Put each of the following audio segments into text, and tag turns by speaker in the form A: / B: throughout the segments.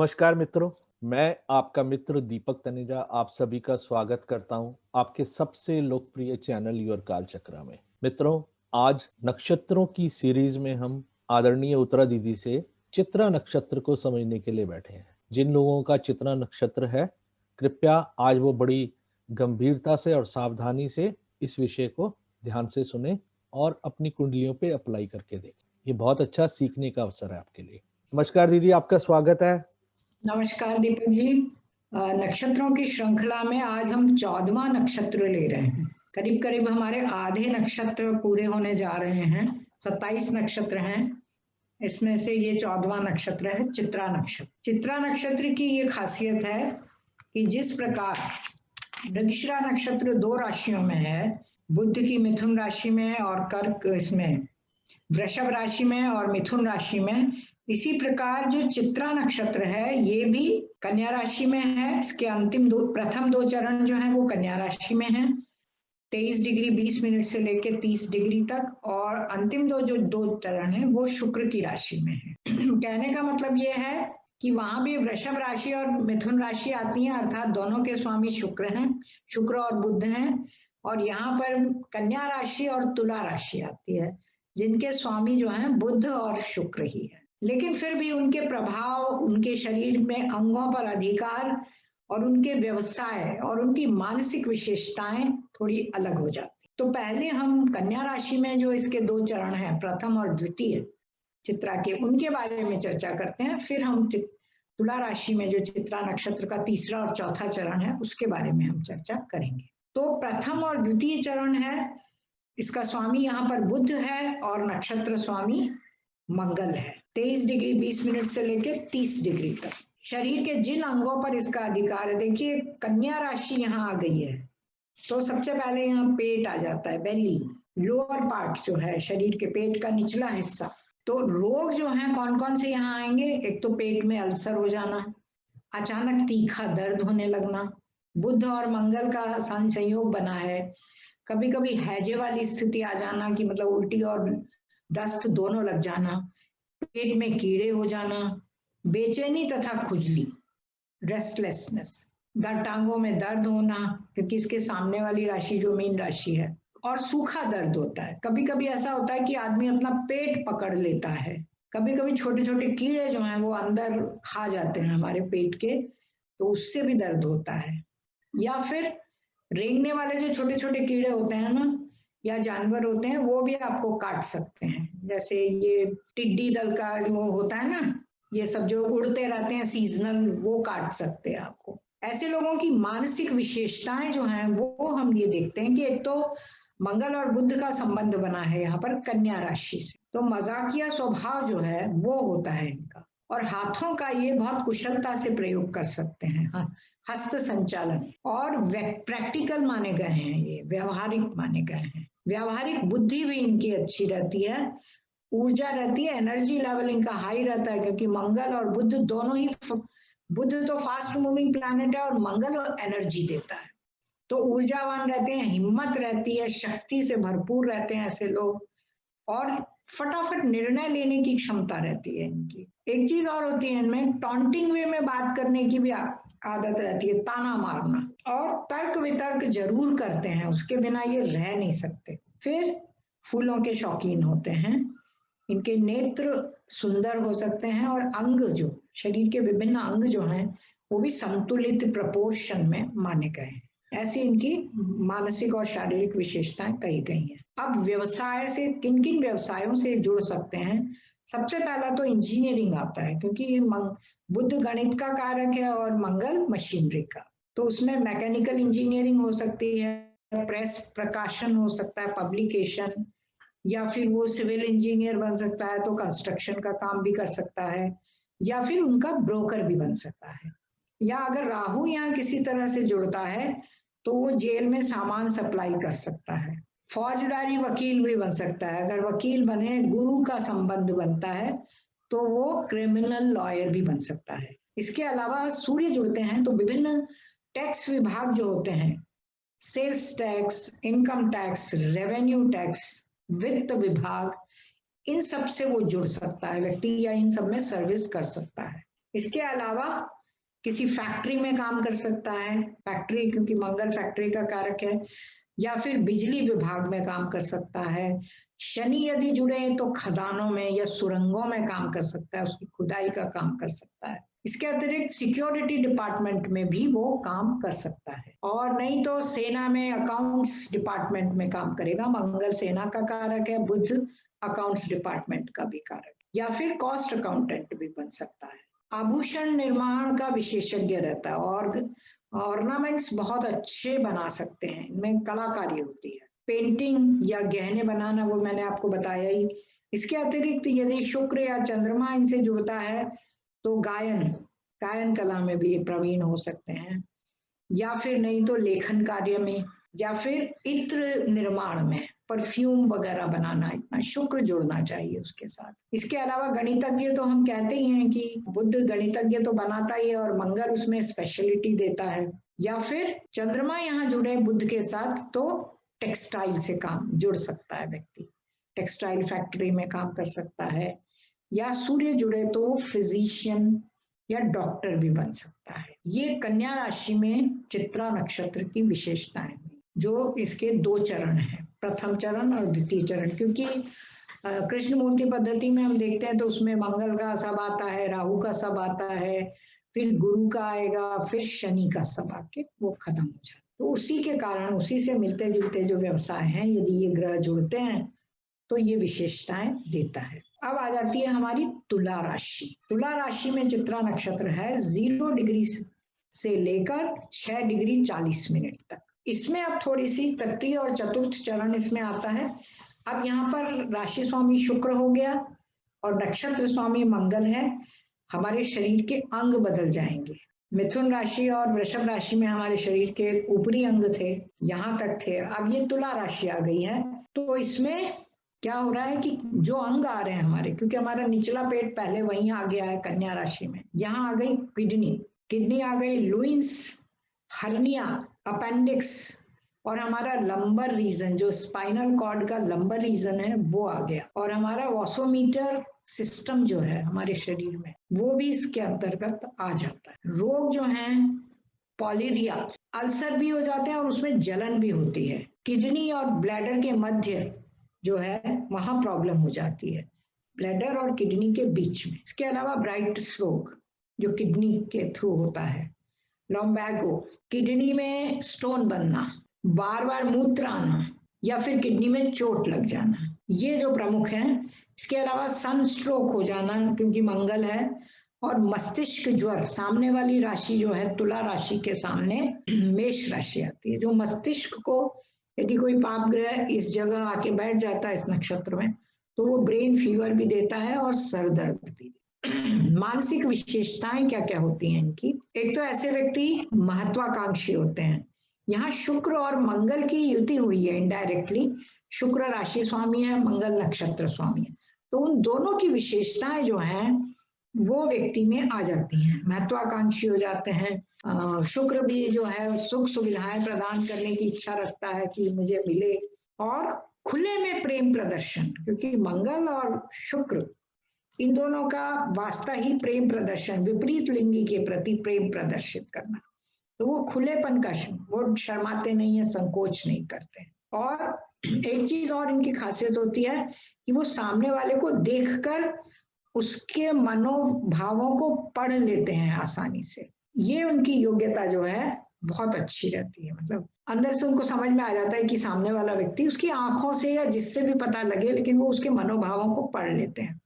A: नमस्कार मित्रों, मैं आपका मित्र दीपक तनेजा आप सभी का स्वागत करता हूं आपके सबसे लोकप्रिय चैनल योर कालचक्र में। मित्रों, आज नक्षत्रों की सीरीज में हम आदरणीय उत्तरा दीदी से चित्रा नक्षत्र को समझने के लिए बैठे हैं। जिन लोगों का चित्रा नक्षत्र है, कृपया आज वो बड़ी गंभीरता से और सावधानी से इस विषय को ध्यान से सुने और अपनी कुंडलियों पे अप्लाई करके देखें। ये बहुत अच्छा सीखने का अवसर है आपके लिए। नमस्कार दीदी, आपका स्वागत है।
B: नमस्कार दीपक जी। नक्षत्रों की श्रृंखला में आज हम 14वां नक्षत्र ले रहे हैं। करीब करीब हमारे आधे नक्षत्र पूरे होने जा रहे हैं। 27 नक्षत्र हैं, इसमें से ये 14वां नक्षत्र है चित्रा नक्षत्र। चित्रा नक्षत्र की ये खासियत है कि जिस प्रकार मृगशिरा नक्षत्र 2 राशियों में है, बुध की मिथुन राशि में और कर्क इसमें वृषभ राशि में और मिथुन राशि में, इसी प्रकार जो चित्रा नक्षत्र है ये भी कन्या राशि में है। इसके प्रथम 2 चरण जो है वो कन्या राशि में है, 23 डिग्री 20 मिनट से लेकर 30 डिग्री तक, और अंतिम 2 चरण है वो शुक्र की राशि में है। कहने का मतलब ये है कि वहां भी वृषभ राशि और मिथुन राशि आती है, अर्थात दोनों के स्वामी शुक्र हैं, शुक्र और बुध हैं, और यहाँ पर कन्या राशि और तुला राशि आती है जिनके स्वामी जो हैं बुध और शुक्र ही है। लेकिन फिर भी उनके प्रभाव, उनके शरीर में अंगों पर अधिकार और उनके व्यवसाय और उनकी मानसिक विशेषताएं थोड़ी अलग हो जाती। तो पहले हम कन्या राशि में जो इसके 2 चरण हैं, प्रथम और द्वितीय चित्रा के, उनके बारे में चर्चा करते हैं। फिर हम तुला राशि में जो चित्रा नक्षत्र का 3रा और 4था चरण है उसके बारे में हम चर्चा करेंगे। तो प्रथम और द्वितीय चरण है, इसका स्वामी यहाँ पर बुध है और नक्षत्र स्वामी मंगल है। 23 डिग्री 20 मिनट से लेकर 30 डिग्री तक शरीर के जिन अंगों पर इसका अधिकार है, देखिए कन्या राशि यहाँ आ गई है तो सबसे पहले यहाँ पेट आ जाता है, बेली, लोअर पार्ट जो है शरीर के, पेट का निचला हिस्सा। तो रोग जो है कौन कौन से यहाँ आएंगे? एक तो पेट में अल्सर हो जाना, अचानक तीखा दर्द होने लगना, बुध और मंगल का संयोग बना है, कभी कभी हैजे वाली स्थिति आ जाना कि मतलब उल्टी और दस्त दोनों लग जाना, पेट में कीड़े हो जाना, बेचैनी तथा खुजली, रेस्टलेसनेस, टांगों में दर्द होना क्योंकि इसके सामने वाली राशि जो मीन राशि है, और सूखा दर्द होता है। कभी कभी ऐसा होता है कि आदमी अपना पेट पकड़ लेता है, कभी कभी छोटे छोटे कीड़े जो हैं वो अंदर खा जाते हैं हमारे पेट के, तो उससे भी दर्द होता है। या फिर रेंगने वाले जो छोटे छोटे कीड़े होते हैं ना, या जानवर होते हैं, वो भी आपको काट सकते हैं। जैसे ये टिड्डी दल का वो होता है ना, ये सब जो उड़ते रहते हैं सीजनल, वो काट सकते हैं आपको। ऐसे लोगों की मानसिक विशेषताएं जो हैं वो हम ये देखते हैं कि एक तो मंगल और बुध का संबंध बना है यहाँ पर कन्या राशि से, तो मजाकिया स्वभाव जो है वो होता है इनका, और हाथों का ये बहुत कुशलता से प्रयोग कर सकते हैं। हाँ, हस्त संचालन, और प्रैक्टिकल माने गए हैं, ये व्यवहारिक माने गए हैं। व्यावहारिक बुद्धि भी इनकी अच्छी रहती है, ऊर्जा रहती है, एनर्जी लेवल इनका हाई रहता है, क्योंकि मंगल और बुध दोनों ही, बुध तो फास्ट मूविंग प्लैनेट है और मंगल एनर्जी देता है, तो ऊर्जावान रहते हैं, हिम्मत रहती है, शक्ति से भरपूर रहते हैं ऐसे लोग, और फटाफट निर्णय लेने की क्षमता रहती है इनकी। एक चीज और होती है इनमें, टॉन्टिंग वे में बात करने की भी आदत रहती है, ताना मारना, और तर्क वितर्क जरूर करते हैं, उसके बिना ये रह नहीं सकते। फिर फूलों के शौकीन होते हैं, इनके नेत्र सुंदर हो सकते हैं, और अंग जो शरीर के विभिन्न अंग जो हैं वो भी संतुलित प्रपोर्शन में माने गए हैं। ऐसी इनकी मानसिक और शारीरिक विशेषताएं कही गई हैं। अब व्यवसाय से, किन किन व्यवसायों से जुड़ सकते हैं? सबसे पहला तो इंजीनियरिंग आता है, क्योंकि ये बुध गणित का कारक है और मंगल मशीनरी का, तो उसमें मैकेनिकल इंजीनियरिंग हो सकती है, प्रेस प्रकाशन हो सकता है, पब्लिकेशन, या फिर वो सिविल इंजीनियर बन सकता है तो कंस्ट्रक्शन का काम भी कर सकता है, या फिर उनका ब्रोकर भी बन सकता है, या अगर राहु यहाँ किसी तरह से जुड़ता है तो वो जेल में सामान सप्लाई कर सकता है। फौजदारी वकील भी बन सकता है, अगर वकील बने, गुरु का संबंध बनता है तो वो क्रिमिनल लॉयर भी बन सकता है। इसके अलावा सूर्य जुड़ते हैं तो विभिन्न टैक्स विभाग जो होते हैं, sales tax, income tax, revenue tax, वित्त विभाग, इन सब से वो जुड़ सकता है व्यक्ति, या इन सब में सर्विस कर सकता है। इसके अलावा किसी फैक्ट्री में काम कर सकता है, फैक्ट्री क्योंकि मंगल फैक्ट्री का कारक है, या फिर बिजली विभाग में काम कर सकता है। शनि यदि जुड़े हैं तो खदानों में या सुरंगों में काम कर सकता है, उसकी खुदाई का काम कर सकता है। इसके अतिरिक्त सिक्योरिटी डिपार्टमेंट में भी वो काम कर सकता है, और नहीं तो सेना में अकाउंट्स डिपार्टमेंट में काम करेगा। मंगल सेना का कारक है, बुध अकाउंट्स डिपार्टमेंट का भी कारक, या फिर कॉस्ट अकाउंटेंट भी बन सकता है। आभूषण निर्माण का विशेषज्ञ रहता है और ऑर्नामेंट्स बहुत अच्छे बना सकते हैं, इनमें कलाकारी होती है। पेंटिंग या गहने बनाना वो मैंने आपको बताया ही। इसके अतिरिक्त यदि शुक्र या चंद्रमा इनसे जुड़ता है तो गायन कला में भी प्रवीण हो सकते हैं, या फिर नहीं तो लेखन कार्य में, या फिर इत्र निर्माण में, परफ्यूम वगैरह बनाना, इतना शुक्र जुड़ना चाहिए उसके साथ। इसके अलावा गणितज्ञ तो हम कहते ही हैं कि बुध गणितज्ञ तो बनाता ही है और मंगल उसमें स्पेशलिटी देता है। या फिर चंद्रमा यहाँ जुड़े बुध के साथ तो टेक्सटाइल से काम जुड़ सकता है व्यक्ति, टेक्सटाइल फैक्ट्री में काम कर सकता है, या सूर्य जुड़े तो फिजिशियन या डॉक्टर भी बन सकता है। ये कन्या राशि में चित्रा नक्षत्र की विशेषताएं, जो इसके 2 चरण हैं, प्रथम चरण और द्वितीय चरण। क्योंकि कृष्णमूर्ति पद्धति में हम देखते हैं तो उसमें मंगल का सब आता है, राहु का सब आता है, फिर गुरु का आएगा, फिर शनि का सब आके वो खत्म हो जाता है। तो उसी के कारण, उसी से मिलते जुलते जो व्यवसाय हैं, यदि ये ग्रह जुड़ते हैं तो ये विशेषताएं देता है। अब आ जाती है हमारी तुला राशि। तुला राशि में चित्रा नक्षत्र है 0 डिग्री से लेकर 6 डिग्री 40 मिनट तक। इसमें अब थोड़ी सी तृतीय और चतुर्थ चरण इसमें आता है। अब यहाँ पर राशि स्वामी शुक्र हो गया और नक्षत्र स्वामी मंगल है। हमारे शरीर के अंग बदल जाएंगे। मिथुन राशि और वृषभ राशि में हमारे शरीर के ऊपरी अंग थे, यहाँ तक थे। अब ये तुला राशि आ गई है, तो इसमें क्या हो रहा है कि जो अंग आ रहे हैं हमारे, क्योंकि हमारा निचला पेट पहले वहीं आ गया है कन्या राशि में, यहाँ आ गई किडनी आ गई, लुइंस, हर्निया, अपेंडिक्स, और हमारा लंबर रीजन, जो स्पाइनल कॉर्ड का लंबर रीजन है, वो आ गया। और हमारा वॉसोमीटर सिस्टम जो है हमारे शरीर में, वो भी इसके अंतर्गत आ जाता है। रोग जो है पॉलीरिया, अल्सर भी हो जाते हैं और उसमें जलन भी होती है। किडनी और ब्लैडर के मध्य जो है वहां प्रॉब्लम हो जाती है, ब्लैडर और किडनी के बीच में। इसके अलावा ब्राइट्स रोग जो किडनी के थ्रू होता है, लॉम्बैगो, किडनी में स्टोन बनना, बार बार मूत्र आना, या फिर किडनी में चोट लग जाना, ये जो प्रमुख हैं। इसके अलावा सन स्ट्रोक हो जाना क्योंकि मंगल है, और मस्तिष्क ज्वर। सामने वाली राशि जो है तुला राशि के सामने मेष राशि आती है, जो मस्तिष्क को यदि कोई पाप ग्रह इस जगह आके बैठ जाता है इस नक्षत्र में, तो वो ब्रेन फीवर भी देता है और सर दर्द भी। मानसिक विशेषताएं क्या क्या होती हैं इनकी? एक तो ऐसे व्यक्ति महत्वाकांक्षी होते हैं। यहाँ शुक्र और मंगल की युति हुई है इनडायरेक्टली, शुक्र राशि स्वामी है, मंगल नक्षत्र स्वामी है, तो उन दोनों की विशेषताएं जो हैं वो व्यक्ति में आ जाती हैं। महत्वाकांक्षी हो जाते हैं। शुक्र भी जो है सुख सुविधाएं प्रदान करने की इच्छा रखता है कि मुझे मिले, और खुले में प्रेम प्रदर्शन, क्योंकि मंगल और शुक्र इन दोनों का वास्ता ही प्रेम प्रदर्शन, विपरीत लिंगी के प्रति प्रेम प्रदर्शित करना। तो वो खुलेपन का, वो शर्माते नहीं है, संकोच नहीं करते। और एक चीज और इनकी खासियत होती है कि वो सामने वाले को देखकर उसके मनोभावों को पढ़ लेते हैं आसानी से। ये उनकी योग्यता जो है बहुत अच्छी रहती है, मतलब अंदर से उनको समझ में आ जाता है कि सामने वाला व्यक्ति, उसकी आंखों से या जिससे भी पता लगे, लेकिन वो उसके मनोभावों को पढ़ लेते हैं।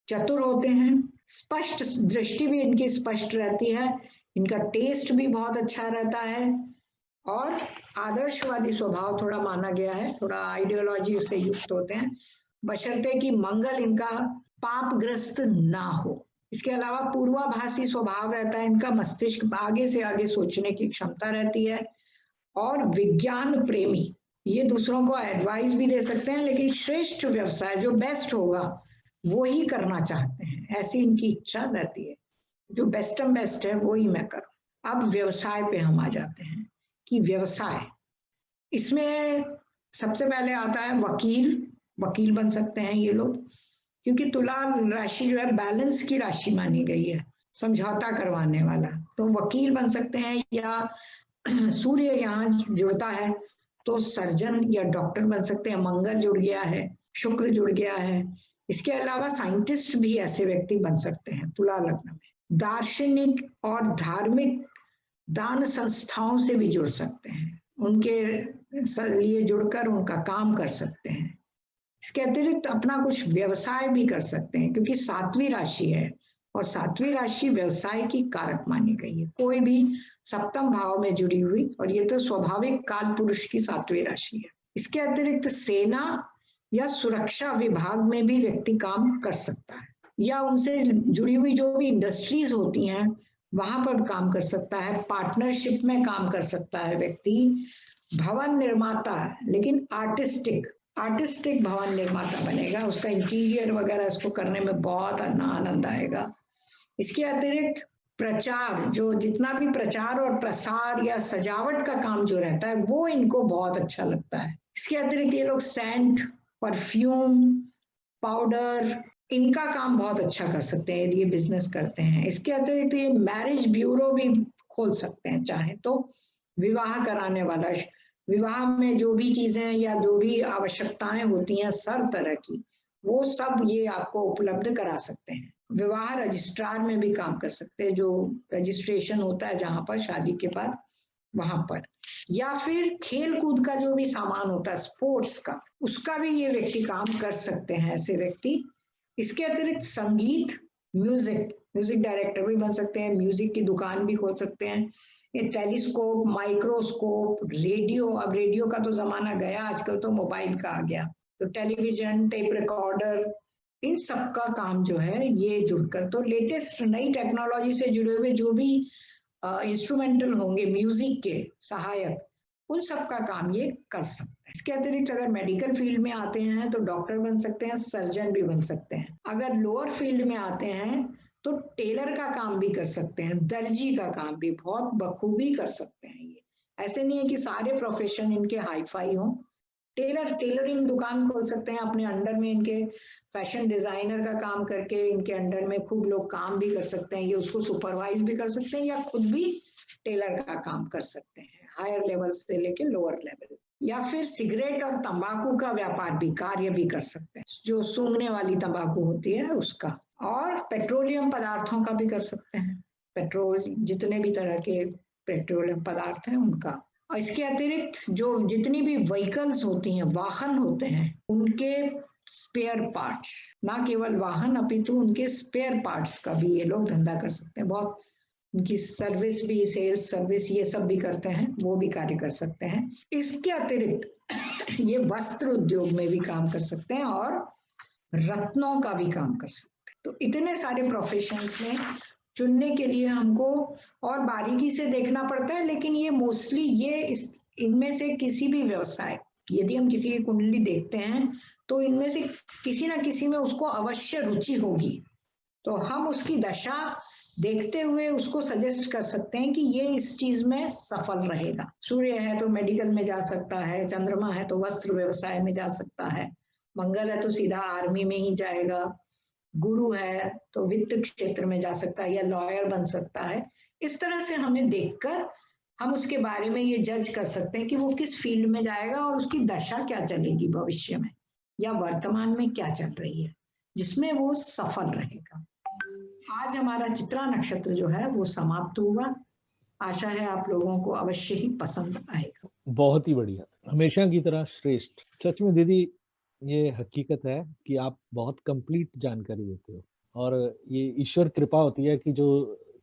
B: चतुर होते हैं, स्पष्ट दृष्टि भी इनकी स्पष्ट रहती है, इनका टेस्ट भी बहुत अच्छा रहता है, और आदर्शवादी स्वभाव थोड़ा माना गया है, थोड़ा आइडियोलॉजी से युक्त होते हैं, बशर्ते कि मंगल इनका पापग्रस्त ना हो। इसके अलावा पूर्वाभासी स्वभाव रहता है इनका, मस्तिष्क आगे से आगे सोचने की क्षमता रहती है, और विज्ञान प्रेमी, ये दूसरों को एडवाइस भी दे सकते हैं, लेकिन श्रेष्ठ व्यवसाय जो बेस्ट होगा वो ही करना चाहते हैं, ऐसी इनकी इच्छा रहती है, जो बेस्ट है वो ही मैं करूं। अब व्यवसाय पे हम आ जाते हैं कि व्यवसाय, इसमें सबसे पहले आता है वकील बन सकते हैं ये लोग, क्योंकि तुला राशि जो है बैलेंस की राशि मानी गई है, समझौता करवाने वाला, तो वकील बन सकते हैं, या सूर्य यहाँ जुड़ता है तो सर्जन या डॉक्टर बन सकते हैं, मंगल जुड़ गया है, शुक्र जुड़ गया है। इसके अलावा साइंटिस्ट भी ऐसे व्यक्ति बन सकते हैं तुला लग्न में। दार्शनिक और धार्मिक दान संस्थाओं से भी जुड़ सकते हैं, उनके लिए जुड़कर उनका काम कर सकते हैं। इसके अतिरिक्त अपना कुछ व्यवसाय भी कर सकते हैं, क्योंकि 7वीं राशि है और 7वीं राशि व्यवसाय की कारक मानी गई है, कोई भी सप्तम भाव में जुड़ी हुई, और ये तो स्वाभाविक काल पुरुष की 7वीं राशि है। इसके अतिरिक्त सेना या सुरक्षा विभाग में भी व्यक्ति काम कर सकता है, या उनसे जुड़ी हुई जो भी इंडस्ट्रीज होती हैं वहां पर काम कर सकता है, पार्टनरशिप में काम कर सकता है व्यक्ति। भवन निर्माता, लेकिन आर्टिस्टिक भवन निर्माता बनेगा, उसका इंटीरियर वगैरह इसको करने में बहुत आनंद आएगा। इसके अतिरिक्त प्रचार, जो जितना भी प्रचार और प्रसार या सजावट का काम जो रहता है वो इनको बहुत अच्छा लगता है। इसके अतिरिक्त ये लोग सेंट, परफ्यूम, पाउडर, इनका काम बहुत अच्छा कर सकते हैं यदि ये बिजनेस करते हैं। इसके अतिरिक्त ये मैरिज ब्यूरो भी खोल सकते हैं चाहे तो, विवाह कराने वाला, विवाह में जो भी चीजें या जो भी आवश्यकताएं होती हैं सर तरह की, वो सब ये आपको उपलब्ध करा सकते हैं। विवाह रजिस्ट्रार में भी काम कर सकते हैं, जो रजिस्ट्रेशन होता है जहां पर शादी के बाद, वहां पर। या फिर खेल कूद का जो भी सामान होता है स्पोर्ट्स का, उसका भी ये व्यक्ति काम कर सकते हैं ऐसे व्यक्ति। इसके अतिरिक्त संगीत, म्यूजिक डायरेक्टर भी बन सकते हैं, म्यूजिक की दुकान भी खोल सकते हैं। ये टेलीस्कोप, माइक्रोस्कोप, रेडियो, अब रेडियो का तो जमाना गया, आजकल तो मोबाइल का आ गया, तो टेलीविजन, टेप रिकॉर्डर, इन सब का काम जो है ये जुड़कर, तो लेटेस्ट नई टेक्नोलॉजी से जुड़े हुए जो भी इंस्ट्रूमेंटल होंगे म्यूजिक के सहायक, उन सब का काम ये कर सकते हैं। इसके अतिरिक्त अगर मेडिकल फील्ड में आते हैं तो डॉक्टर बन सकते हैं, सर्जन भी बन सकते हैं। अगर लोअर फील्ड में आते हैं तो टेलर का काम भी कर सकते हैं, दर्जी का काम भी बहुत बखूबी कर सकते हैं। ये ऐसे नहीं है कि सारे प्रोफेशन इनके हाई फाई हों। टेलरिंग दुकान खोल सकते हैं अपने अंडर में, इनके फैशन डिजाइनर का काम करके इनके अंडर में खूब लोग काम भी कर सकते हैं, ये उसको सुपरवाइज भी कर सकते हैं या खुद भी टेलर का काम कर सकते हैं, हायर लेवल से लेके लोअर लेवल। या फिर सिगरेट और तंबाकू का व्यापार भी, कार्य भी कर सकते हैं, जो सूंघने वाली तंबाकू होती है उसका। और पेट्रोलियम पदार्थों का भी कर सकते हैं, पेट्रोल, जितने भी तरह के पेट्रोलियम पदार्थ हैं उनका। और इसके अतिरिक्त जो जितनी भी व्हीकल्स होती हैं, वाहन होते हैं, उनके स्पेयर पार्ट्स, ना केवल वाहन अपितु उनके स्पेयर पार्ट्स का भी ये लोग धंधा कर सकते हैं। बहुत उनकी सर्विस भी, सेल्स सर्विस, ये सब भी करते हैं, वो भी कार्य कर सकते हैं। इसके अतिरिक्त ये वस्त्र उद्योग में भी काम कर सकते हैं और रत्नों का भी काम कर सकते हैं। तो इतने सारे प्रोफेशंस में चुनने के लिए हमको और बारीकी से देखना पड़ता है, लेकिन ये मोस्टली ये इनमें से किसी भी व्यवसाय, यदि हम किसी की कुंडली देखते हैं तो इनमें से किसी ना किसी में उसको अवश्य रुचि होगी, तो हम उसकी दशा देखते हुए उसको सजेस्ट कर सकते हैं कि ये इस चीज में सफल रहेगा। सूर्य है तो मेडिकल में जा सकता है, चंद्रमा है तो वस्त्र व्यवसाय में जा सकता है, मंगल है तो सीधा आर्मी में ही जाएगा, गुरु है तो वित्त क्षेत्र में जा सकता है या लॉयर बन सकता है। इस तरह से हमें देखकर हम उसके बारे में ये जज कर सकते हैं कि वो किस फील्ड में जाएगा और उसकी दशा क्या चलेगी भविष्य में, या वर्तमान में क्या चल रही है जिसमें वो सफल रहेगा। आज हमारा चित्रा नक्षत्र जो है वो समाप्त हुआ। आशा है आप लोगों को अवश्य ही पसंद आएगा।
A: बहुत ही बढ़िया, हमेशा की तरह श्रेष्ठ। सच में दीदी, ये हकीकत है कि आप बहुत कंप्लीट जानकारी देते हो, और ये ईश्वर कृपा होती है कि जो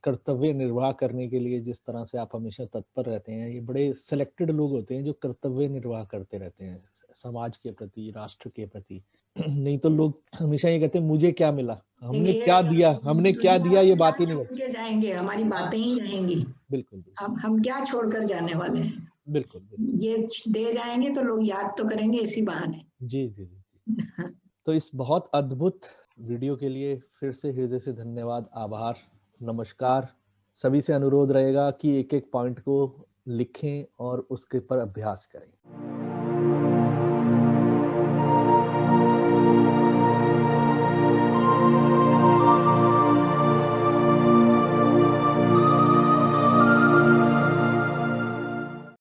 A: कर्तव्य निर्वाह करने के लिए जिस तरह से आप हमेशा तत्पर रहते हैं, ये बड़े सिलेक्टेड लोग होते हैं जो कर्तव्य निर्वाह करते रहते हैं समाज के प्रति, राष्ट्र के प्रति। नहीं तो लोग हमेशा ये कहते हैं मुझे क्या मिला, हमने क्या दिया, ये बात ही नहीं
B: छोड़ के जाएंगे, हमारी बातें ही रहेंगी।
A: बिल्कुल,
B: हम क्या छोड़कर जाने वाले हैं।
A: बिल्कुल।
B: ये दे जाएंगे तो लोग याद तो करेंगे इसी बहाने।
A: जी जी जी। तो इस बहुत अद्भुत वीडियो के लिए फिर से हृदय से धन्यवाद, आभार, नमस्कार। सभी से अनुरोध रहेगा कि एक एक पॉइंट को लिखें और उसके पर अभ्यास करें।